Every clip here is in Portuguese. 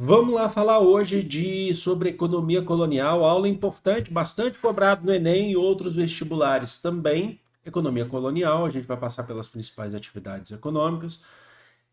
Vamos lá falar hoje sobre economia colonial, aula importante, bastante cobrado no Enem e outros vestibulares também. Economia colonial, a gente vai passar pelas principais atividades econômicas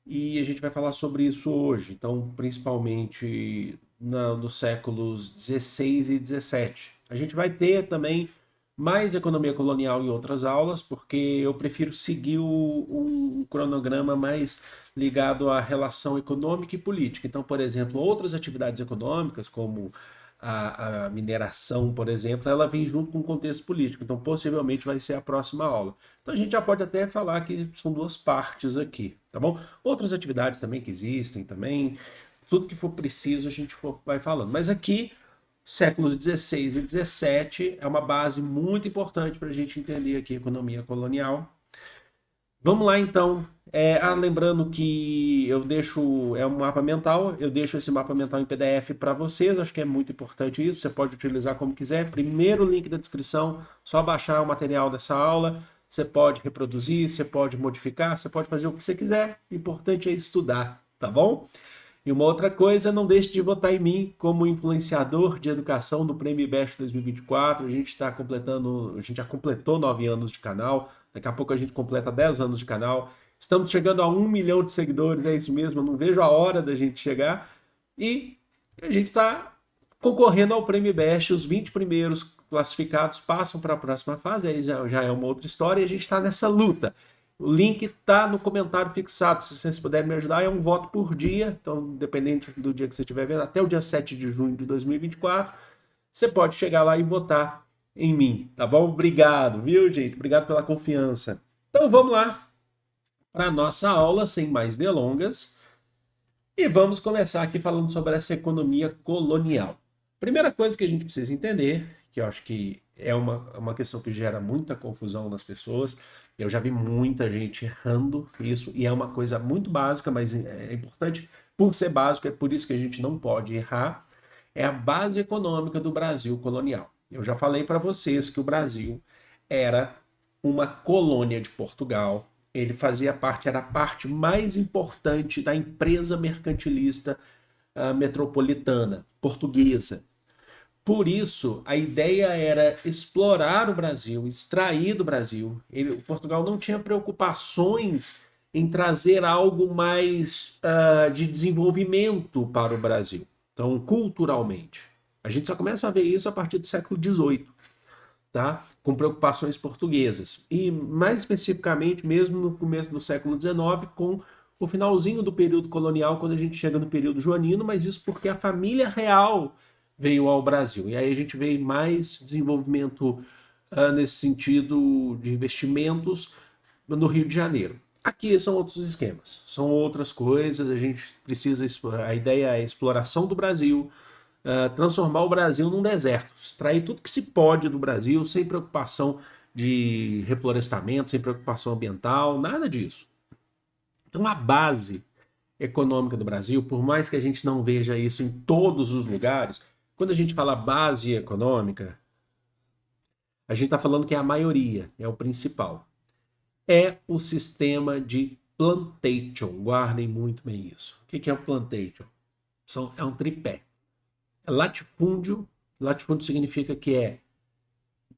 e a gente vai falar sobre isso hoje. Então, principalmente nos séculos 16 e 17. A gente vai ter também mais economia colonial em outras aulas, porque eu prefiro seguir um cronograma mais ligado à relação econômica e política. Então, por exemplo, outras atividades econômicas, como a mineração, por exemplo, ela vem junto com o contexto político. Então, possivelmente vai ser a próxima aula. Então, a gente já pode até falar que são duas partes aqui, tá bom? Outras atividades também que existem também, tudo que for preciso a gente vai falando. Mas aqui séculos 16 e 17 é uma base muito importante para a gente entender aqui a economia colonial. Vamos lá então. Lembrando que eu deixo, é um mapa mental, eu deixo esse mapa mental em PDF para vocês, acho que é muito importante isso, você pode utilizar como quiser. Primeiro link da descrição, só baixar o material dessa aula, você pode reproduzir, você pode modificar, você pode fazer o que você quiser, o importante é estudar, tá bom? E uma outra coisa, não deixe de votar em mim como influenciador de educação do Prêmio IBEST 2024. A gente está completando, a gente já completou 9 anos de canal, daqui a pouco a gente completa 10 anos de canal. Estamos chegando a 1 milhão de seguidores, é isso mesmo, eu não vejo a hora da gente chegar. E a gente está concorrendo ao Prêmio IBEST, os 20 primeiros classificados passam para a próxima fase, aí já é uma outra história, e a gente está nessa luta. O link está no comentário fixado. Se vocês puderem me ajudar, é um voto por dia. Então, dependente do dia que você estiver vendo, até o dia 7 de junho de 2024, você pode chegar lá e votar em mim, tá bom? Obrigado, viu, gente? Obrigado pela confiança. Então, vamos lá para a nossa aula, sem mais delongas. E vamos começar aqui falando sobre essa economia colonial. Primeira coisa que a gente precisa entender, que eu acho que é uma questão que gera muita confusão nas pessoas, eu já vi muita gente errando isso, e é uma coisa muito básica, mas é importante por ser básico, é por isso que a gente não pode errar, é a base econômica do Brasil colonial. Eu já falei para vocês que o Brasil era uma colônia de Portugal, ele fazia parte, era a parte mais importante da empresa mercantilista metropolitana, portuguesa. Por isso, a ideia era explorar o Brasil, extrair do Brasil. Portugal não tinha preocupações em trazer algo mais de desenvolvimento para o Brasil. Então, culturalmente. A gente só começa a ver isso a partir do século XVIII, tá? Com preocupações portuguesas. E mais especificamente, mesmo no começo do século XIX, com o finalzinho do período colonial, quando a gente chega no período joanino, mas isso porque a família real veio ao Brasil. E aí a gente vê mais desenvolvimento nesse sentido de investimentos no Rio de Janeiro. Aqui são outros esquemas, são outras coisas, a gente precisa, a ideia é a exploração do Brasil, transformar o Brasil num deserto, extrair tudo que se pode do Brasil, sem preocupação de reflorestamento, sem preocupação ambiental, nada disso. Então a base econômica do Brasil, por mais que a gente não veja isso em todos os lugares, quando a gente fala base econômica, a gente está falando que é a maioria, é o principal. É o sistema de plantation. Guardem muito bem isso. O que é o plantation? É um tripé. É latifúndio. Latifúndio significa que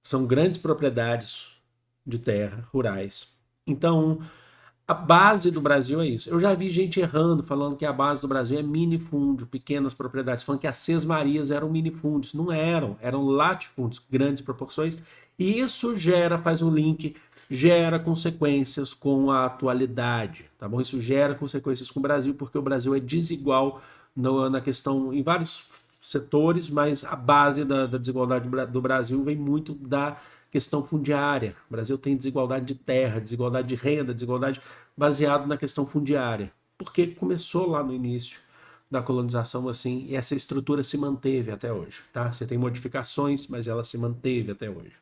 são grandes propriedades de terra, rurais. Então, a base do Brasil é isso. Eu já vi gente errando, falando que a base do Brasil é minifúndio, pequenas propriedades, falando que as Sesmarias eram minifúndios. Não eram, eram latifúndios, grandes proporções. E isso faz um link, gera consequências com a atualidade, tá bom? Isso gera consequências com o Brasil, porque o Brasil é desigual na questão, em vários setores, mas a base da desigualdade do Brasil vem muito da questão fundiária. O Brasil tem desigualdade de terra, desigualdade de renda, desigualdade baseado na questão fundiária, porque começou lá no início da colonização assim, e essa estrutura se manteve até hoje, tá? Você tem modificações, mas ela se manteve até hoje.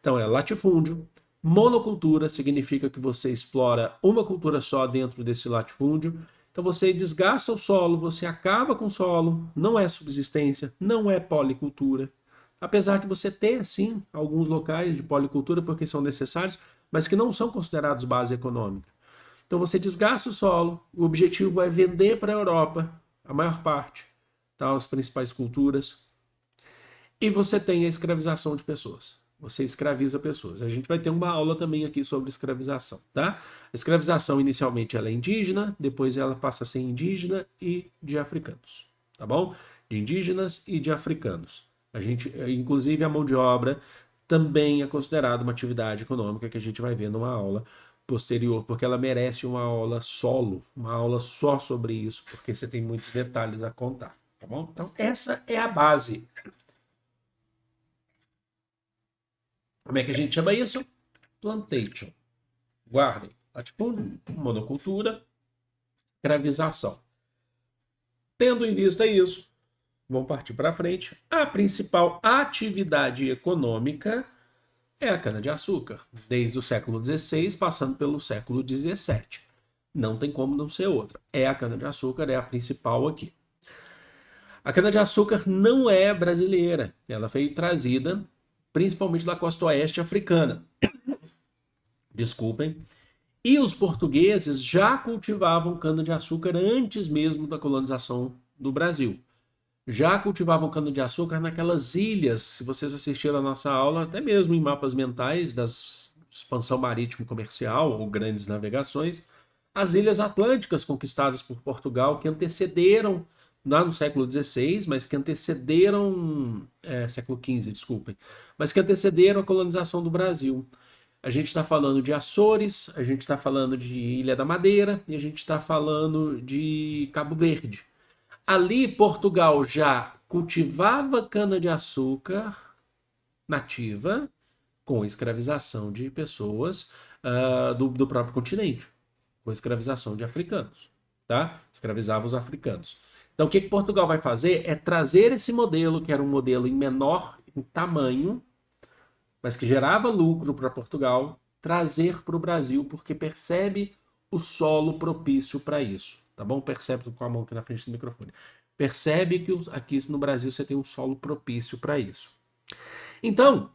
Então é latifúndio. Monocultura significa que você explora uma cultura só dentro desse latifúndio. Então você desgasta o solo, você acaba com o solo, não é subsistência, não é policultura. Apesar de você ter, sim, alguns locais de policultura porque são necessários, mas que não são considerados base econômica. Então você desgasta o solo, o objetivo é vender para a Europa a maior parte, tá? As principais culturas. E você tem a escravização de pessoas. Você escraviza pessoas. A gente vai ter uma aula também aqui sobre escravização, tá? A escravização inicialmente ela é indígena, depois ela passa a ser indígena e de africanos, tá bom? De indígenas e de africanos. A gente, inclusive a mão de obra também é considerada uma atividade econômica que a gente vai ver numa aula posterior, porque ela merece uma aula solo, uma aula só sobre isso, porque você tem muitos detalhes a contar, tá bom? Então essa é a base. Como é que a gente chama isso? Plantation. Guardem. Latifúndio, monocultura, escravização. Tendo em vista isso, vamos partir para frente. A principal atividade econômica é a cana-de-açúcar, desde o século XVI, passando pelo século XVII. Não tem como não ser outra. É a cana-de-açúcar, é a principal aqui. A cana-de-açúcar não é brasileira. Ela foi trazida principalmente da costa oeste africana. Desculpem. E os portugueses já cultivavam cana-de-açúcar antes mesmo da colonização do Brasil. Já cultivavam cana-de-açúcar naquelas ilhas, se vocês assistiram a nossa aula, até mesmo em mapas mentais da expansão marítimo comercial ou grandes navegações, as ilhas atlânticas conquistadas por Portugal, que antecederam, lá no século XVI, mas que antecederam, século XV, desculpem, mas que antecederam a colonização do Brasil. A gente está falando de Açores, a gente está falando de Ilha da Madeira e a gente está falando de Cabo Verde. Ali, Portugal já cultivava cana-de-açúcar nativa com escravização de pessoas do próprio continente, com escravização de africanos, tá? Escravizava os africanos. Então, o que Portugal vai fazer é trazer esse modelo, que era um modelo em menor em tamanho, mas que gerava lucro para Portugal, trazer para o Brasil, porque percebe o solo propício para isso, tá bom? Percebe com a mão aqui na frente do microfone. Percebe que aqui no Brasil você tem um solo propício para isso. Então,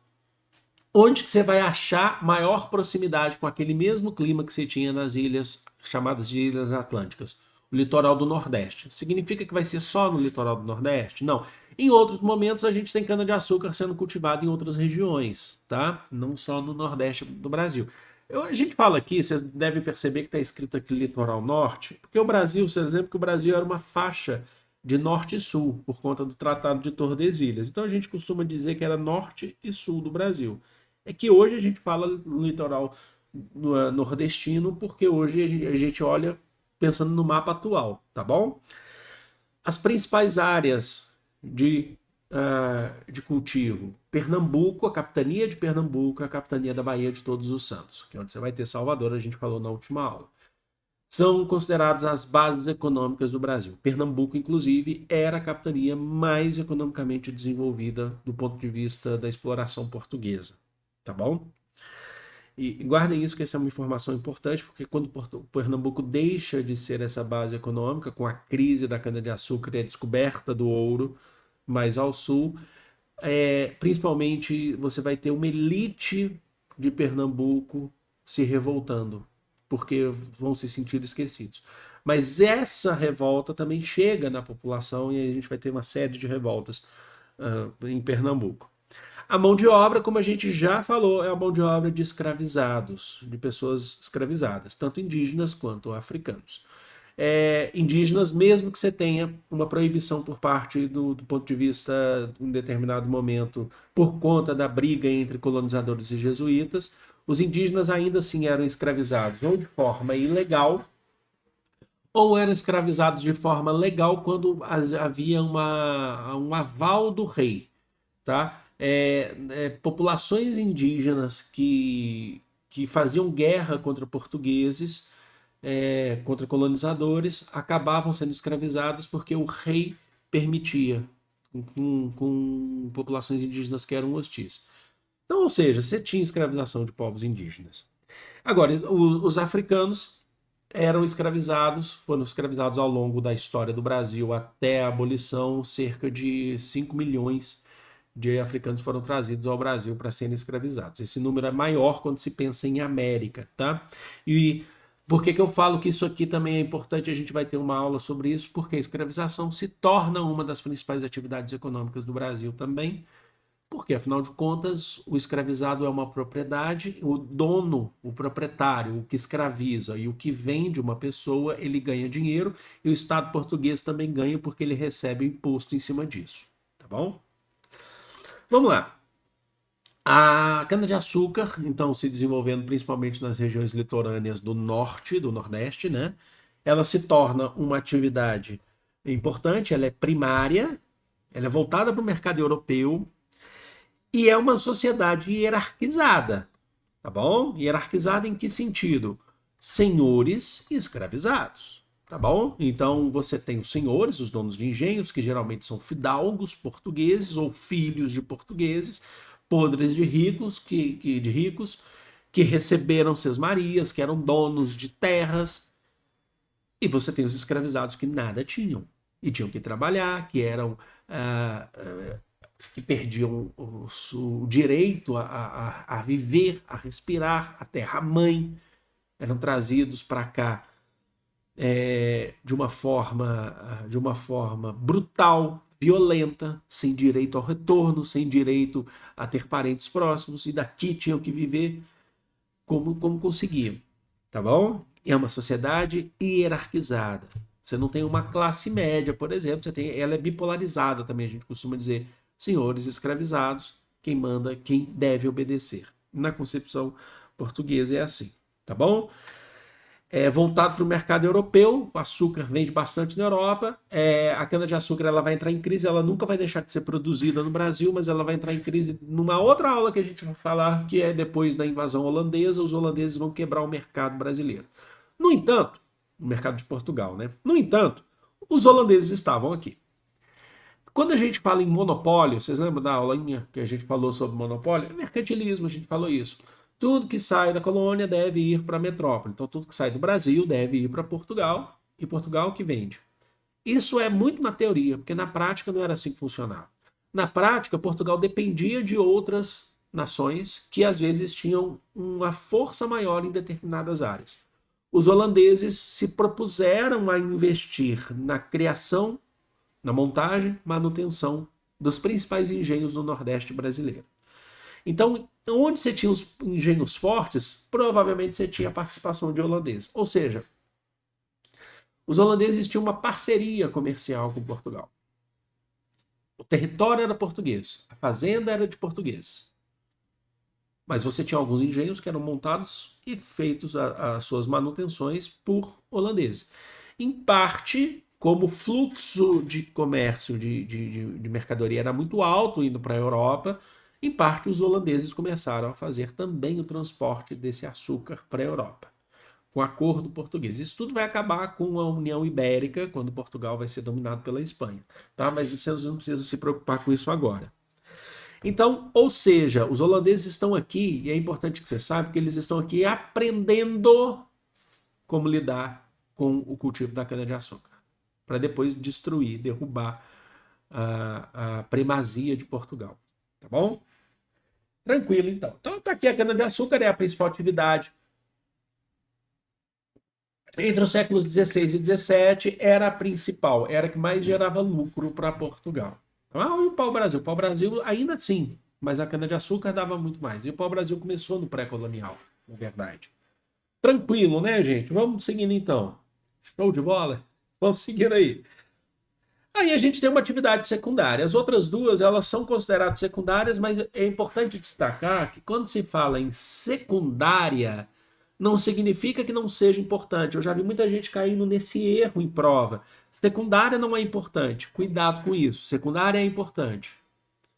onde que você vai achar maior proximidade com aquele mesmo clima que você tinha nas ilhas chamadas de Ilhas Atlânticas? O litoral do Nordeste. Significa que vai ser só no litoral do Nordeste? Não. Em outros momentos a gente tem cana-de-açúcar sendo cultivada em outras regiões, tá? Não só no Nordeste do Brasil. A gente fala aqui, vocês devem perceber que está escrito aqui litoral norte, porque o Brasil, por exemplo, que o Brasil era uma faixa de norte e sul, por conta do Tratado de Tordesilhas. Então a gente costuma dizer que era norte e sul do Brasil. É que hoje a gente fala no litoral nordestino, porque hoje a gente olha pensando no mapa atual, tá bom? As principais áreas de cultivo: Pernambuco, a capitania de Pernambuco, a capitania da Baía de Todos os Santos, que é onde você vai ter Salvador, a gente falou na última aula. São consideradas as bases econômicas do Brasil. Pernambuco, inclusive, era a capitania mais economicamente desenvolvida do ponto de vista da exploração portuguesa, tá bom? E guardem isso, que essa é uma informação importante, porque quando Pernambuco deixa de ser essa base econômica, com a crise da cana-de-açúcar e a descoberta do ouro mais ao sul, principalmente você vai ter uma elite de Pernambuco se revoltando, porque vão se sentir esquecidos. Mas essa revolta também chega na população e a gente vai ter uma série de revoltas em Pernambuco. A mão de obra, como a gente já falou, é a mão de obra de escravizados, de pessoas escravizadas, tanto indígenas quanto africanos. Indígenas, mesmo que você tenha uma proibição por parte do ponto de vista, em um determinado momento, por conta da briga entre colonizadores e jesuítas, os indígenas ainda assim eram escravizados ou de forma ilegal, ou eram escravizados de forma legal quando havia um aval do rei, tá? Populações indígenas que faziam guerra contra portugueses, contra colonizadores, acabavam sendo escravizadas porque o rei permitia, com populações indígenas que eram hostis. Então, ou seja, você tinha escravização de povos indígenas. Agora, os africanos foram escravizados ao longo da história do Brasil até a abolição. Cerca de 5 milhões de africanos foram trazidos ao Brasil para serem escravizados. Esse número é maior quando se pensa em América, tá? E Por que que eu falo que isso aqui também é importante? A gente vai ter uma aula sobre isso, porque a escravização se torna uma das principais atividades econômicas do Brasil também, porque, afinal de contas, o escravizado é uma propriedade, o dono, o proprietário, o que escraviza e o que vende uma pessoa, ele ganha dinheiro e o Estado português também ganha porque ele recebe imposto em cima disso, tá bom? Vamos lá. A cana-de-açúcar, então, se desenvolvendo principalmente nas regiões litorâneas do norte, do nordeste, né? Ela se torna uma atividade importante, ela é primária, ela é voltada para o mercado europeu, e é uma sociedade hierarquizada, tá bom? Hierarquizada em que sentido? Senhores e escravizados, tá bom? Então você tem os senhores, os donos de engenhos, que geralmente são fidalgos portugueses ou filhos de portugueses, podres de ricos, que receberam sesmarias, que eram donos de terras, e você tem os escravizados que nada tinham, e tinham que trabalhar, que eram... que perdiam o direito a viver, a respirar, a terra-mãe, eram trazidos para cá de uma forma brutal, violenta, sem direito ao retorno, sem direito a ter parentes próximos, e daqui tinham que viver como conseguiam, tá bom? É uma sociedade hierarquizada. Você não tem uma classe média, por exemplo, ela é bipolarizada também, a gente costuma dizer senhores escravizados, quem manda, quem deve obedecer. Na concepção portuguesa é assim, tá bom? Voltado para o mercado europeu, o açúcar vende bastante na Europa, a cana-de-açúcar ela vai entrar em crise, ela nunca vai deixar de ser produzida no Brasil, mas ela vai entrar em crise numa outra aula que a gente vai falar, que é depois da invasão holandesa, os holandeses vão quebrar o mercado brasileiro. No entanto, o mercado de Portugal, né? No entanto, os holandeses estavam aqui. Quando a gente fala em monopólio, vocês lembram da aulinha que a gente falou sobre monopólio? É mercantilismo, a gente falou isso. Tudo que sai da colônia deve ir para a metrópole. Então, tudo que sai do Brasil deve ir para Portugal, e Portugal que vende. Isso é muito na teoria, porque na prática não era assim que funcionava. Na prática, Portugal dependia de outras nações que às vezes tinham uma força maior em determinadas áreas. Os holandeses se propuseram a investir na criação, na montagem, manutenção dos principais engenhos do Nordeste brasileiro. Então, onde você tinha os engenhos fortes, provavelmente você tinha a participação de holandeses. Ou seja, os holandeses tinham uma parceria comercial com Portugal. O território era português, a fazenda era de portugueses. Mas você tinha alguns engenhos que eram montados e feitos as suas manutenções por holandeses. Em parte, como o fluxo de comércio de mercadoria era muito alto indo para a Europa, em parte os holandeses começaram a fazer também o transporte desse açúcar para a Europa, com acordo português. Isso tudo vai acabar com a União Ibérica, quando Portugal vai ser dominado pela Espanha, tá? Mas vocês não precisam se preocupar com isso agora. Então, ou seja, os holandeses estão aqui, e é importante que você saiba que eles estão aqui aprendendo como lidar com o cultivo da cana-de-açúcar, para depois destruir, derrubar a primazia de Portugal, tá bom? Tranquilo, então. Então, tá aqui a cana-de-açúcar, é a principal atividade. Entre os séculos XVI e XVII, era a principal, era a que mais gerava lucro para Portugal. E o pau-brasil? O pau-brasil ainda sim, mas a cana-de-açúcar dava muito mais. E o pau-brasil começou no pré-colonial, na verdade. Tranquilo, né, gente? Vamos seguindo então. Show de bola? Vamos seguindo aí. Aí a gente tem uma atividade secundária. As outras duas, elas são consideradas secundárias, mas é importante destacar que quando se fala em secundária, não significa que não seja importante. Eu já vi muita gente caindo nesse erro em prova. Secundária não é importante. Cuidado com isso. Secundária é importante,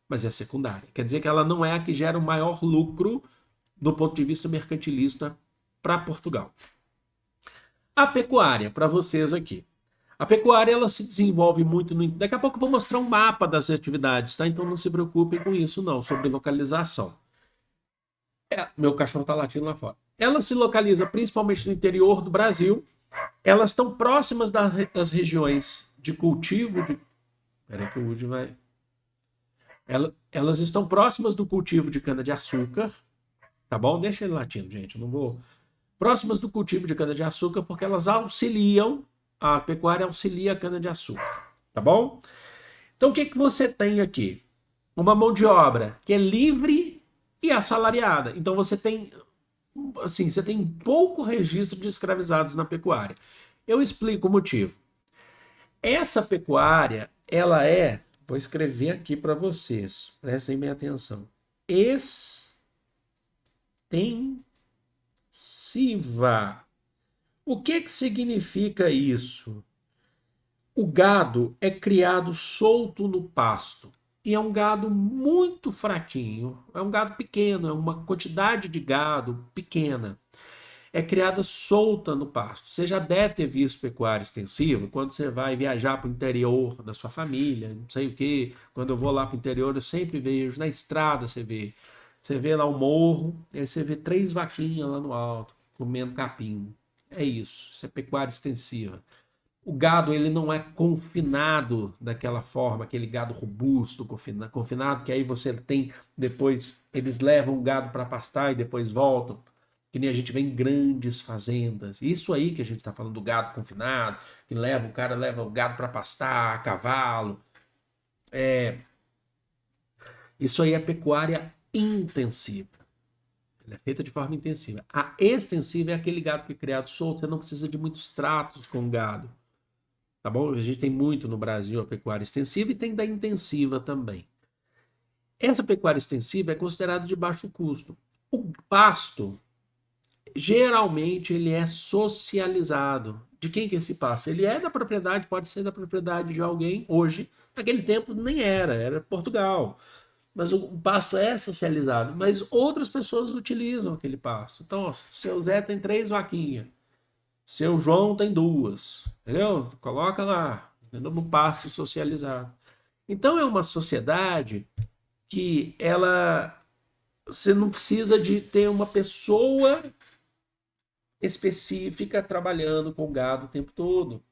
mas é secundária. Quer dizer que ela não é a que gera o maior lucro do ponto de vista mercantilista para Portugal. A pecuária, para vocês aqui. A pecuária ela se desenvolve muito no... Daqui a pouco eu vou mostrar um mapa das atividades, tá? Então não se preocupem com isso não, sobre localização. Meu cachorro está latindo lá fora. Ela se localiza principalmente no interior do Brasil. Elas estão próximas das regiões de cultivo de... Peraí que o Woody vai... Elas estão próximas do cultivo de cana-de-açúcar, tá bom? Deixa ele latindo, gente. Eu não vou próximas do cultivo de cana-de-açúcar, porque elas auxiliam, a pecuária auxilia a cana-de-açúcar, tá bom? Então o que que você tem aqui? Uma mão de obra que é livre e assalariada. Então você tem, assim, você tem pouco registro de escravizados na pecuária. Eu explico o motivo. Essa pecuária, ela é, vou escrever aqui para vocês, prestem bem atenção, extensiva. O que que significa isso? O gado é criado solto no pasto e é um gado muito fraquinho, é um gado pequeno, é uma quantidade de gado pequena. É criada solta no pasto. Você já deve ter visto pecuária extensiva quando você vai viajar para o interior da sua família, não sei o quê. Quando eu vou lá para o interior, eu sempre vejo, na estrada você vê lá o morro, aí você vê 3 vaquinhas lá no alto, comendo capim. É isso é pecuária extensiva. O gado ele não é confinado daquela forma, aquele gado robusto, confinado, que aí você tem, depois eles levam o gado para pastar e depois voltam, que nem a gente vê em grandes fazendas. Isso aí que a gente está falando do gado confinado, que leva, o cara leva o gado para pastar, a cavalo. Isso aí é pecuária intensiva. Ela é feita de forma intensiva. A extensiva é aquele gado que é criado solto, você não precisa de muitos tratos com o gado. Tá bom? A gente tem muito no Brasil a pecuária extensiva e tem da intensiva também. Essa pecuária extensiva é considerada de baixo custo. O pasto, geralmente, ele é socializado. De quem que é esse pasto? Ele é da propriedade, pode ser da propriedade de alguém. Hoje, naquele tempo, nem era Portugal. Mas o pasto é socializado. Mas outras pessoas utilizam aquele pasto. Então, ó, seu Zé tem 3 vaquinhas. Seu João tem 2, entendeu? Coloca lá, no pasto socializado. Então é uma sociedade que você não precisa de ter uma pessoa específica trabalhando com o gado o tempo todo.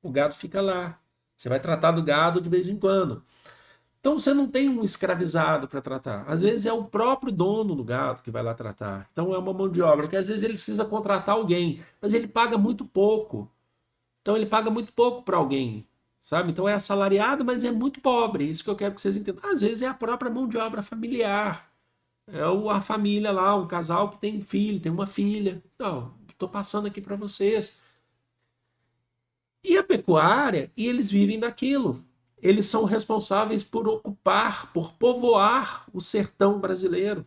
O gado fica lá. Você vai tratar do gado de vez em quando. Então você não tem um escravizado para tratar. Às vezes é o próprio dono do gado que vai lá tratar. Então é uma mão de obra que às vezes ele precisa contratar alguém, mas ele paga muito pouco. Então ele paga muito pouco para alguém, sabe? Então é assalariado, mas é muito pobre. Isso que eu quero que vocês entendam. Às vezes é a própria mão de obra familiar. É a família lá, um casal que tem um filho, tem uma filha. Então, estou passando aqui para vocês. E a pecuária, e eles vivem daquilo. Eles são responsáveis por ocupar, por povoar o sertão brasileiro.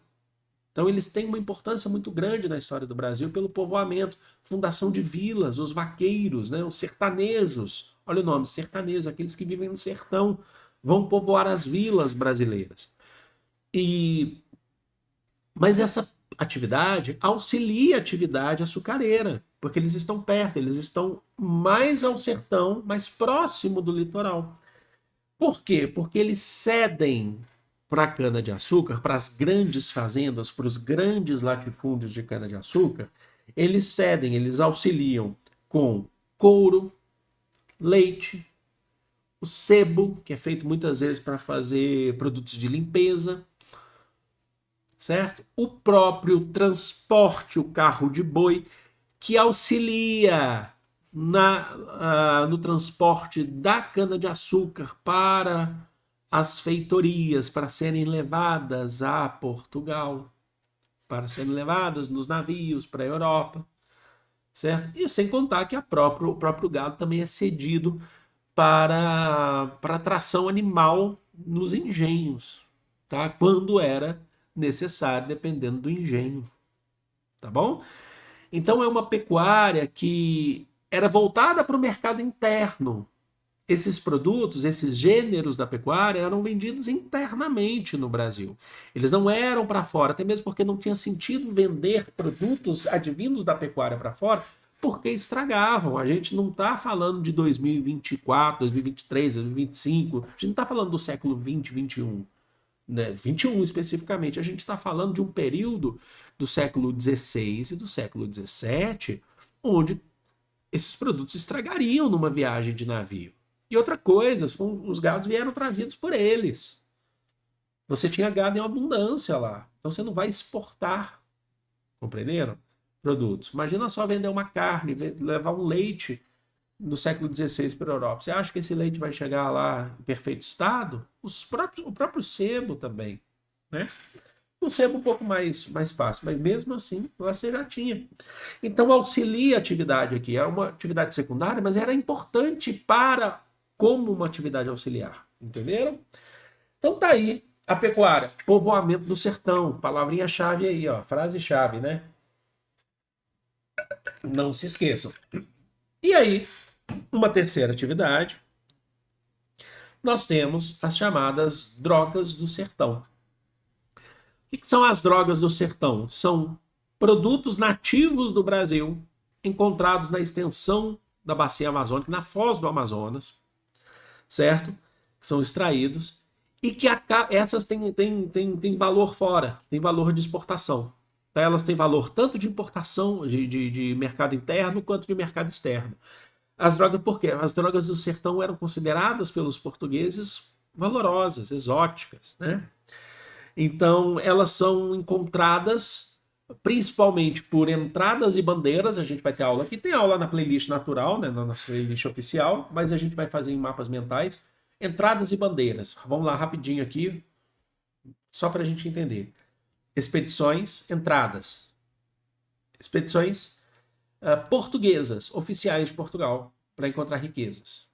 Então eles têm uma importância muito grande na história do Brasil pelo povoamento, fundação de vilas, os vaqueiros, né, os sertanejos. Olha o nome, sertanejos, aqueles que vivem no sertão, vão povoar as vilas brasileiras. Mas essa atividade auxilia a atividade açucareira, porque eles estão perto, eles estão mais ao sertão, mais próximo do litoral. Por quê? Porque eles cedem para a cana-de-açúcar, para as grandes fazendas, para os grandes latifúndios de cana-de-açúcar, eles cedem, eles auxiliam com couro, leite, o sebo, que é feito muitas vezes para fazer produtos de limpeza, certo? O próprio transporte, o carro de boi, que auxilia no transporte da cana-de-açúcar para as feitorias, para serem levadas a Portugal, para serem levadas nos navios para a Europa, certo? E sem contar que o próprio gado também é cedido para tração animal nos engenhos, tá? Quando era necessário, dependendo do engenho, tá bom? Então é uma pecuária que era voltada para o mercado interno. Esses produtos, esses gêneros da pecuária eram vendidos internamente no Brasil. Eles não eram para fora, até mesmo porque não tinha sentido vender produtos advindos da pecuária para fora, porque estragavam. A gente não está falando de 2024, 2023, 2025, a gente não está falando do século 20, 21. Né, 21 especificamente, a gente está falando de um período do século XVI e do século XVII, onde esses produtos estragariam numa viagem de navio. E outra coisa, os gados vieram trazidos por eles. Você tinha gado em abundância lá, então você não vai exportar, compreenderam? produtos. Imagina só vender uma carne, levar um leite do século XVI para a Europa. Você acha que esse leite vai chegar lá em perfeito estado? O próprio sebo também, né? Um sebo um pouco mais fácil, mas mesmo assim você já tinha. Então auxilia a atividade aqui. Era uma atividade secundária, mas era importante para como uma atividade auxiliar. Entenderam? Então tá aí a pecuária, povoamento do sertão, palavrinha-chave aí, ó, frase-chave, né? Não se esqueçam. E aí, uma terceira atividade, nós temos as chamadas drogas do sertão. O que são as drogas do sertão? São produtos nativos do Brasil, encontrados na extensão da bacia amazônica, na foz do Amazonas, certo? Que são extraídos e que essas têm valor fora, têm valor de exportação. Tá? Elas têm valor tanto de importação, de mercado interno, quanto de mercado externo. As drogas, por quê? As drogas do sertão eram consideradas pelos portugueses valorosas, exóticas, né? Então, elas são encontradas principalmente por entradas e bandeiras. A gente vai ter aula aqui, tem aula na playlist natural, né, na nossa playlist oficial, mas a gente vai fazer em mapas mentais. Entradas e bandeiras. Vamos lá rapidinho aqui, só para a gente entender. Expedições, entradas. Expedições portuguesas, oficiais de Portugal, para encontrar riquezas.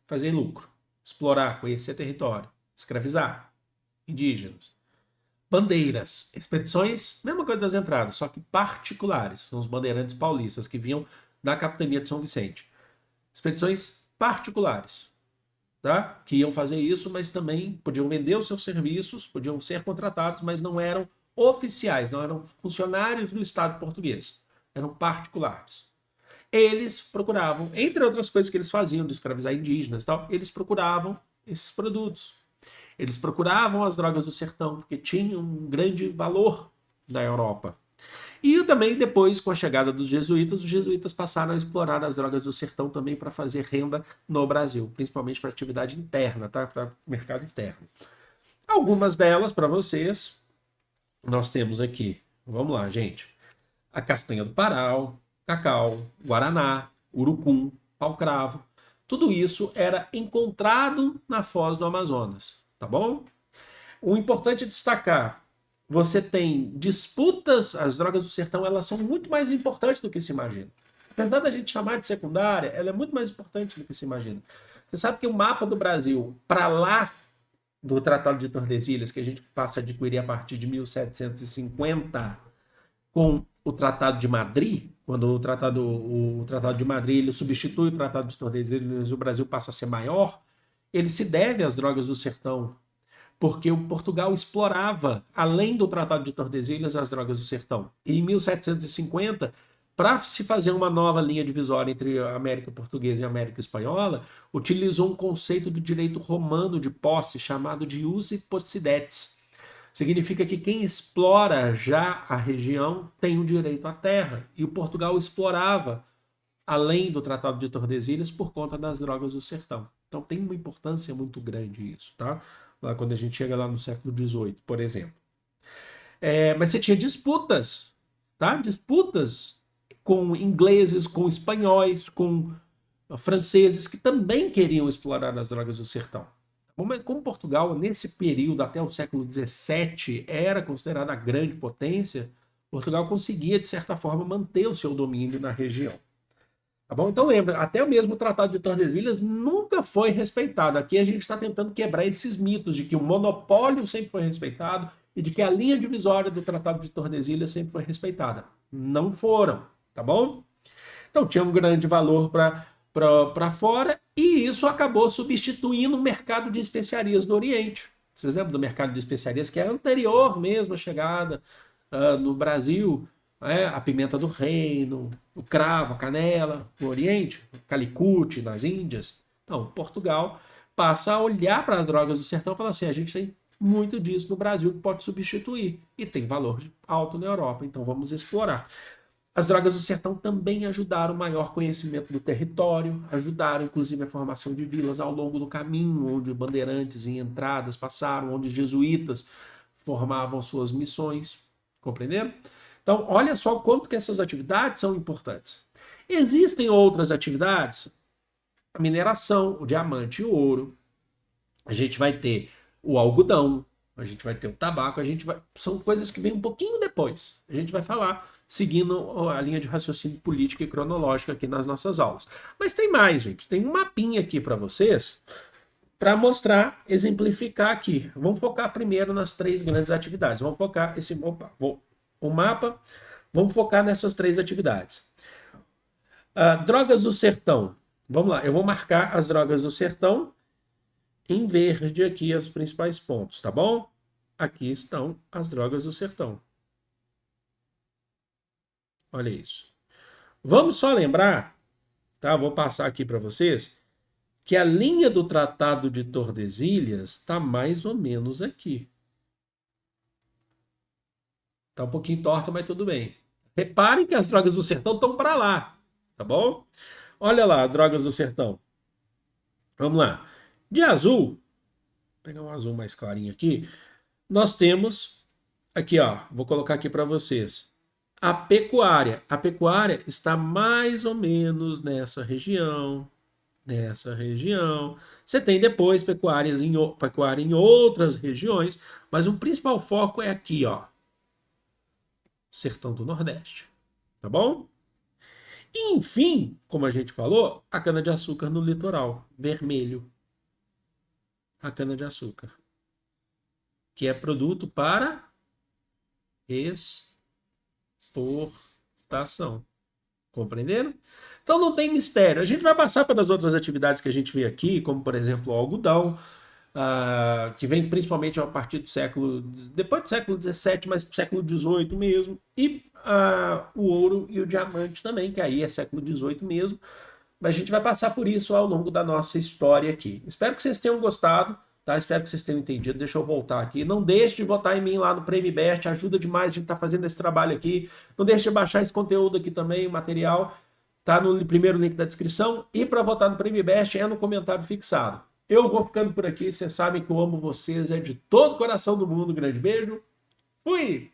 Fazer lucro. Explorar, conhecer território. Escravizar indígenas. Bandeiras. Expedições, mesma coisa das entradas, só que particulares. São os bandeirantes paulistas que vinham da capitania de São Vicente. Expedições particulares. Tá? Que iam fazer isso, mas também podiam vender os seus serviços, podiam ser contratados, mas não eram oficiais, não eram funcionários do Estado português, eram particulares. Eles procuravam, entre outras coisas que eles faziam, de escravizar indígenas e tal, eles procuravam esses produtos. Eles procuravam as drogas do sertão, porque tinham um grande valor na Europa. E também depois, com a chegada dos jesuítas, os jesuítas passaram a explorar as drogas do sertão também para fazer renda no Brasil, principalmente para atividade interna, tá? Para mercado interno. Algumas delas, para vocês, nós temos aqui, vamos lá, gente, a castanha do Pará, cacau, guaraná, urucum, pau-cravo, tudo isso era encontrado na foz do Amazonas, tá bom? O importante é destacar, você tem disputas, as drogas do sertão, elas são muito mais importantes do que se imagina. Apesar da gente chamar de secundária, ela é muito mais importante do que se imagina. Você sabe que o mapa do Brasil, para lá do Tratado de Tordesilhas, que a gente passa a adquirir a partir de 1750, com o Tratado de Madrid, quando o Tratado de Madrid ele substitui o Tratado de Tordesilhas, o Brasil passa a ser maior, ele se deve às drogas do sertão, porque o Portugal explorava, além do Tratado de Tordesilhas, as drogas do sertão. E em 1750, para se fazer uma nova linha divisória entre a América Portuguesa e a América Espanhola, utilizou um conceito do direito romano de posse chamado de usi possidetis. Significa que quem explora já a região tem o direito à terra. E o Portugal explorava, além do Tratado de Tordesilhas, por conta das drogas do sertão. Então tem uma importância muito grande isso, tá? Lá quando a gente chega lá no século XVIII, por exemplo. Mas você tinha disputas, tá? Disputas com ingleses, com espanhóis, com franceses, que também queriam explorar as drogas do sertão. Mas como Portugal, nesse período, até o século XVII, era considerada a grande potência, Portugal conseguia, de certa forma, manter o seu domínio na região. Tá bom? Então lembra, até mesmo o Tratado de Tordesilhas nunca foi respeitado. Aqui a gente está tentando quebrar esses mitos de que o monopólio sempre foi respeitado e de que a linha divisória do Tratado de Tordesilhas sempre foi respeitada. Não foram, tá bom? Então tinha um grande valor para fora e isso acabou substituindo o mercado de especiarias do Oriente. Vocês lembram do mercado de especiarias que é anterior mesmo à chegada no Brasil? A pimenta do reino, o cravo, a canela no Oriente, o calicute nas Índias. Então, Portugal passa a olhar para as drogas do sertão e fala assim, a gente tem muito disso no Brasil que pode substituir e tem valor alto na Europa, então vamos explorar. As drogas do sertão também ajudaram o maior conhecimento do território, ajudaram inclusive a formação de vilas ao longo do caminho, onde bandeirantes em entradas passaram, onde jesuítas formavam suas missões, compreenderam? Então, olha só quanto que essas atividades são importantes. Existem outras atividades, a mineração, o diamante e o ouro. A gente vai ter o algodão, a gente vai ter o tabaco, são coisas que vêm um pouquinho depois. A gente vai falar seguindo a linha de raciocínio política e cronológica aqui nas nossas aulas. Mas tem mais, gente. Tem um mapinha aqui para vocês para mostrar, exemplificar aqui. Vamos focar primeiro nas 3 grandes atividades. Vamos focar o mapa, vamos focar nessas 3 atividades. Drogas do sertão. Vamos lá, eu vou marcar as drogas do sertão em verde aqui, os principais pontos, tá bom? Aqui estão as drogas do sertão. Olha isso. Vamos só lembrar, tá? Vou passar aqui para vocês, que a linha do Tratado de Tordesilhas está mais ou menos aqui. Está um pouquinho torta, mas tudo bem. Reparem que as drogas do sertão estão para lá, tá bom? Olha lá, drogas do sertão. Vamos lá. De azul, vou pegar um azul mais clarinho aqui, nós temos, aqui ó, vou colocar aqui para vocês, a pecuária. A pecuária está mais ou menos nessa região. Você tem depois pecuária em outras regiões, mas o principal foco é aqui, ó, sertão do Nordeste, tá bom? E, enfim, como a gente falou, a cana-de-açúcar no litoral, vermelho. A cana-de-açúcar, que é produto para exportação. Compreenderam? Então não tem mistério. A gente vai passar pelas outras atividades que a gente vê aqui, como por exemplo o algodão, que vem principalmente a partir do depois do século XVII, mas século XVIII mesmo, e o ouro e o diamante também, que aí é século XVIII mesmo. Mas a gente vai passar por isso ao longo da nossa história aqui. Espero que vocês tenham gostado, tá? Espero que vocês tenham entendido. Deixa eu voltar aqui. Não deixe de votar em mim lá no Prêmio Best, ajuda demais a gente tá fazendo esse trabalho aqui. Não deixe de baixar esse conteúdo aqui também, o material, tá no primeiro link da descrição. E para votar no Prêmio Best é no comentário fixado. Eu vou ficando por aqui, vocês sabem que eu amo vocês, é de todo o coração do mundo. Grande beijo, fui!